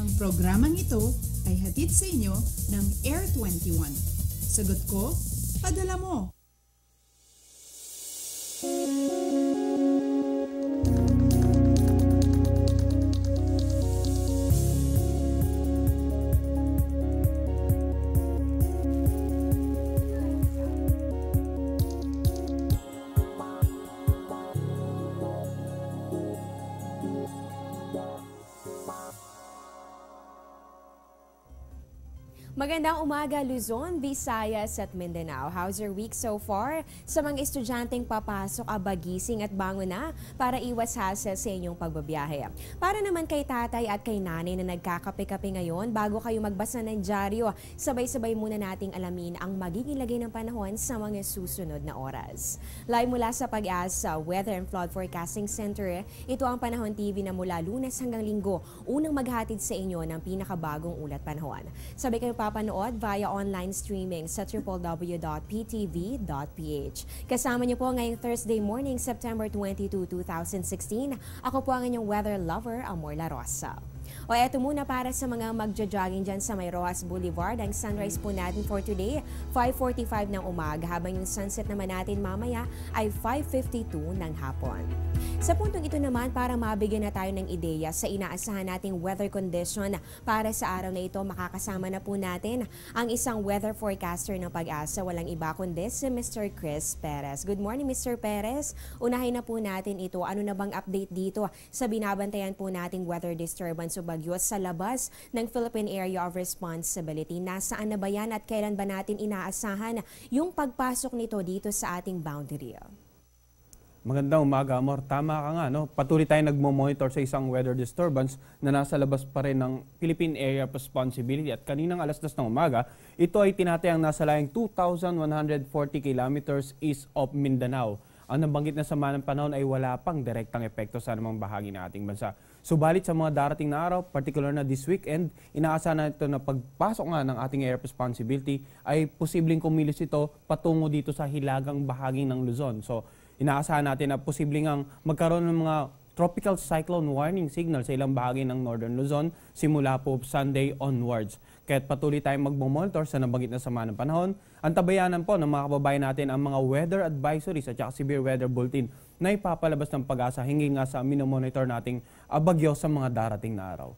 Ang programang ito ay hatid sa inyo ng Air 21. Sagot ko, padala mo! Magandang umaga Luzon, Visayas at Mindanao. How's your week so far? Sa mga estudyanteng papasok, gising at bangon na para iwas hassle sa inyong pagbabiyahe. Para naman kay tatay at kay nanay na nagkakape-kape ngayon, bago kayo magbasa ng dyaryo, sabay-sabay muna nating alamin ang magiging lagay ng panahon sa mga susunod na oras. Live mula sa Pag-asa Weather and Flood Forecasting Center, ito ang Panahon TV na mula Lunes hanggang Linggo, unang maghatid sa inyo ng pinakabagong ulat panahon. Sabay kayo papanood via online streaming sa www.ptv.ph. Kasama niyo po ngayong Thursday morning, September 22, 2016. Ako po ang inyong weather lover, Amor La Rosa. O eto muna para sa mga magja-jogging dyan sa may Rojas Boulevard. Ang sunrise po natin for today, 5:45 ng umaga, habang yung sunset naman natin mamaya ay 5:52 ng hapon. Sa puntong ito naman, para mabigyan na tayo ng ideya sa inaasahan nating weather condition para sa araw na ito, makakasama na po natin ang isang weather forecaster ng Pag-asa. Walang iba kundi si Mr. Chris Perez. Good morning, Mr. Perez. Unahin na po natin ito. Ano na bang update dito sa binabantayan po nating weather disturbance o bagyo sa labas ng Philippine Area of Responsibility? Nasaan na ba yan at kailan ba natin inaasahan yung pagpasok nito dito sa ating boundary? Magandang umaga, Amor. Tama ka nga, no? Patuloy tayong nagmo-monitor sa isang weather disturbance na nasa labas pa rin ng Philippine Area of Responsibility. At kaninang alas 10 ng umaga, ito ay tinatayang nasa layang 2,140 kilometers east of Mindanao. Ang nabanggit na sama ng panahon ay wala pang direktang epekto sa anumang bahagi ng ating bansa. Subalit sa mga darating na araw, particular na this weekend, inaasahan na ito na pagpasok nga ng ating area of responsibility ay posibleng kumilos ito patungo dito sa hilagang bahagi ng Luzon. So, inaasahan natin na posibleng ang magkaroon ng mga tropical cyclone warning signal sa ilang bahagi ng Northern Luzon simula po Sunday onwards. Kaya't patuloy tayong magmomonitor sa nabanggit na sama ng panahon. Antabayanan po ng mga kababayan natin ang mga weather advisories at saka severe weather bulletin na ipapalabas ng Pag-asa hinggil nga sa minomonitor nating bagyo sa mga darating na araw.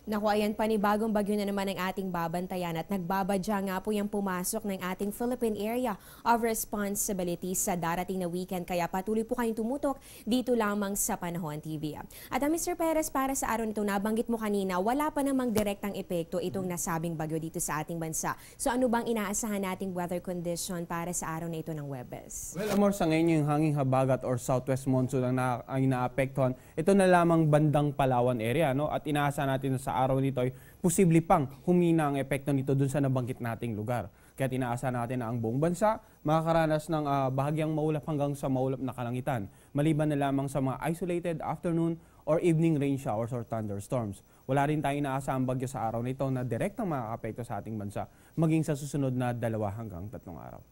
Naku, ayan, panibagong bagyo na naman ang ating babantayan at nagbabadya nga po yung pumasok ng ating Philippine Area of Responsibility sa darating na weekend. Kaya patuloy po kayong tumutok dito lamang sa Panahon TV. At Mr. Perez, para sa araw nito, nabanggit mo kanina, wala pa namang direktang epekto itong nasabing bagyo dito sa ating bansa. So ano bang inaasahan nating weather condition para sa araw na ito ng Huwebes? Well, Amor, sa ngayon yung hanging habagat or southwest monsoon ang inaapektuhan. Ito na lamang bandang Palawan area, no? At inaasahan natin na sa araw nito ay posible pang humina ang epekto nito dun sa nabanggit nating lugar. Kaya inaasahan natin na ang buong bansa makakaranas ng bahagyang maulap hanggang sa maulap na kalangitan, maliban na lamang sa mga isolated afternoon or evening rain showers or thunderstorms. Wala rin tayong inaasahang bagyo sa araw nito na direktang makakapekto sa ating bansa, maging sa susunod na 2 hanggang 3 araw.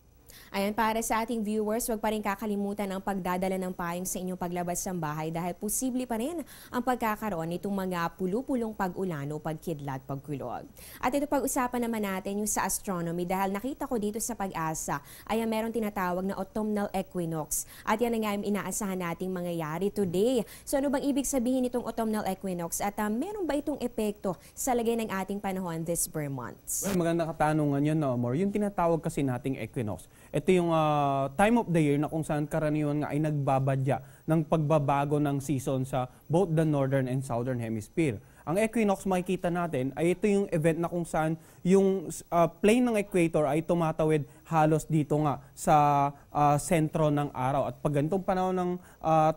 Ayan, para sa ating viewers, huwag pa rin kakalimutan ang pagdadala ng payong sa inyong paglabas ng bahay dahil posible pa rin ang pagkakaroon nitong mga pulu-pulong pag-ulan o pagkidlat, pagkulog. At ito pag-usapan naman natin yung sa astronomy dahil nakita ko dito sa Pag-asa ay meron tinatawag na autumnal equinox. At yan nga yung inaasahan nating mangyayari today. So ano bang ibig sabihin nitong autumnal equinox at meron ba itong epekto sa lagay ng ating panahon this bare months? Well, maganda katanungan yun, no, Amor. Yung tinatawag kasi nating equinox. Ito yung time of the year na kung saan karaniwan nga ay nagbabadya ng pagbabago ng season sa both the northern and southern hemisphere. Ang equinox makikita natin ay ito yung event na kung saan yung plane ng equator ay tumatawid halos dito nga sa sentro ng araw. At pag ganitong panahon ng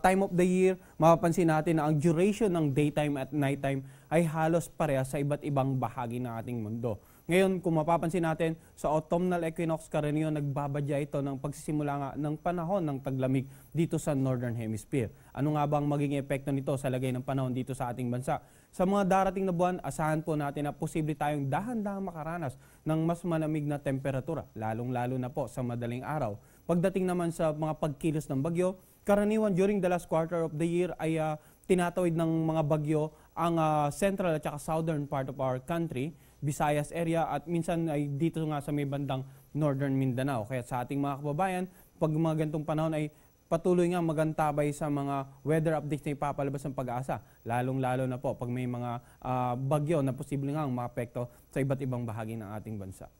time of the year, mapapansin natin na ang duration ng daytime at nighttime ay halos parehas sa iba't ibang bahagi ng ating mundo. Ngayon, kung mapapansin natin, sa autumnal equinox, karaniwan nagbabadya ito ng pagsisimula nga ng panahon ng taglamig dito sa Northern Hemisphere. Ano nga ba ang magiging epekto nito sa lagay ng panahon dito sa ating bansa? Sa mga darating na buwan, asahan po natin na posible tayong dahan-dahang makaranas ng mas malamig na temperatura, lalong-lalo na po sa madaling araw. Pagdating naman sa mga pagkilos ng bagyo, karaniwan during the last quarter of the year ay tinatawid ng mga bagyo ang central at saka southern part of our country, Visayas area, at minsan ay dito nga sa may bandang northern Mindanao. Kaya sa ating mga kababayan, pag mga ganitong panahon ay patuloy nga magantabay sa mga weather updates na ipapalabas ng Pag-asa. Lalong-lalo na po pag may mga bagyo na posibleng nga maapekto sa iba't ibang bahagi ng ating bansa.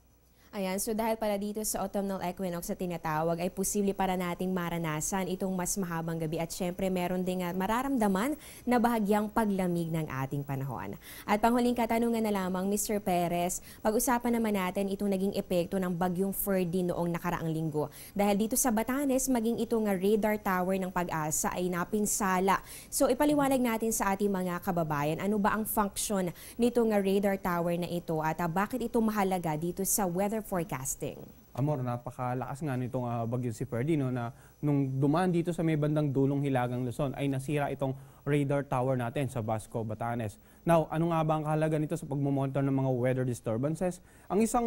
Ayan, so dahil pala dito sa autumnal equinox sa tinatawag ay posible para nating maranasan itong mas mahabang gabi at syempre meron ding mararamdaman na bahagyang paglamig ng ating panahon. At panghuling katanungan na lamang, Mr. Perez, pag-usapan naman natin itong naging epekto ng bagyong Ferdy noong nakaraang linggo. Dahil dito sa Batanes, maging itong radar tower ng Pag-asa ay napinsala. So ipaliwanag natin sa ating mga kababayan, ano ba ang function nitong radar tower na ito at bakit ito mahalaga dito sa weather forecasting? Amor, napakalakas nga nitong bagyong si Ferdy, no, na nung dumaan dito sa may bandang dulong Hilagang Luzon ay nasira itong radar tower natin sa Basco, Batanes. Now, ano nga ba ang kahalaga nito sa pagmomonitor ng mga weather disturbances? Ang isang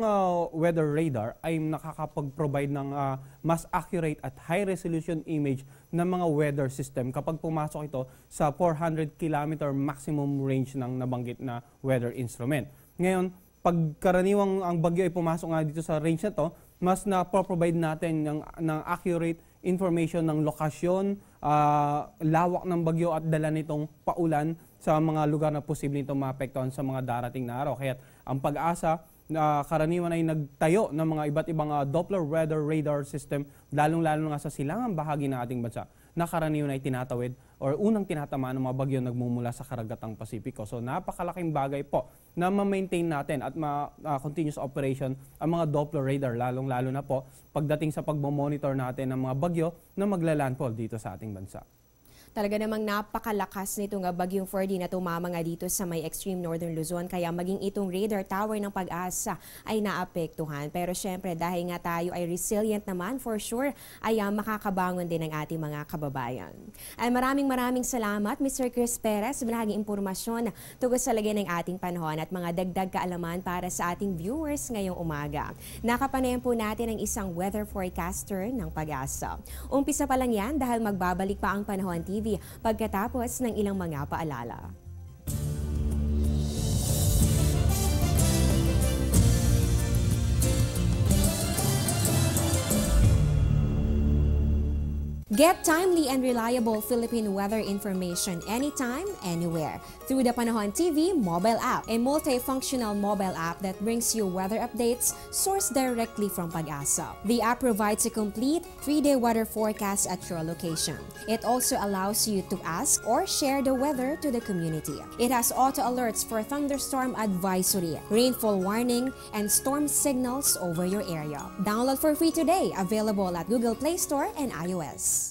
weather radar ay nakakapag-provide ng mas accurate at high-resolution image ng mga weather system kapag pumasok ito sa 400 km maximum range ng nabanggit na weather instrument. Ngayon, pag karaniwang ang bagyo ay pumasok nga dito sa range na to, mas na-provide natin ng accurate information ng lokasyon, lawak ng bagyo at dala nitong paulan sa mga lugar na posible nitong maapektuhan sa mga darating na araw. Kaya ang Pag-asa, karaniwan ay nagtayo ng mga iba't ibang Doppler weather radar system, lalong-lalo nga sa silangang bahagi ng ating bansa, na karaniwan ay tinatawid or unang tinatamaan ng mga bagyo nagmumula sa karagatang Pasipiko. So napakalaking bagay po na ma-maintain natin at continuous operation ang mga Doppler radar, lalong-lalo na po pagdating sa pagmamonitor natin ng mga bagyo na maglalandfall dito sa ating bansa. Talaga namang napakalakas nito nga bagyong Ferdy na tumama nga dito sa may extreme northern Luzon, kaya maging itong radar tower ng Pag-asa ay naapektuhan. Pero syempre dahil nga tayo ay resilient naman, for sure ay makakabangon din ang ating mga kababayan. Ay maraming salamat Mr. Chris Perez sa binahaging impormasyon tungkol sa lagay ng ating panahon at mga dagdag kaalaman para sa ating viewers ngayong umaga. Nakapanayan po natin ang isang weather forecaster ng Pag-asa. Umpisa pa lang yan dahil magbabalik pa ang Panahon TV pagkatapos ng ilang mga paalala. Get timely and reliable Philippine weather information anytime, anywhere through the Panahon TV mobile app, a multifunctional mobile app that brings you weather updates sourced directly from Pag-asa. The app provides a complete 3-day weather forecast at your location. It also allows you to ask or share the weather to the community. It has auto alerts for thunderstorm advisory, rainfall warning, and storm signals over your area. Download for free today, available at Google Play Store and iOS.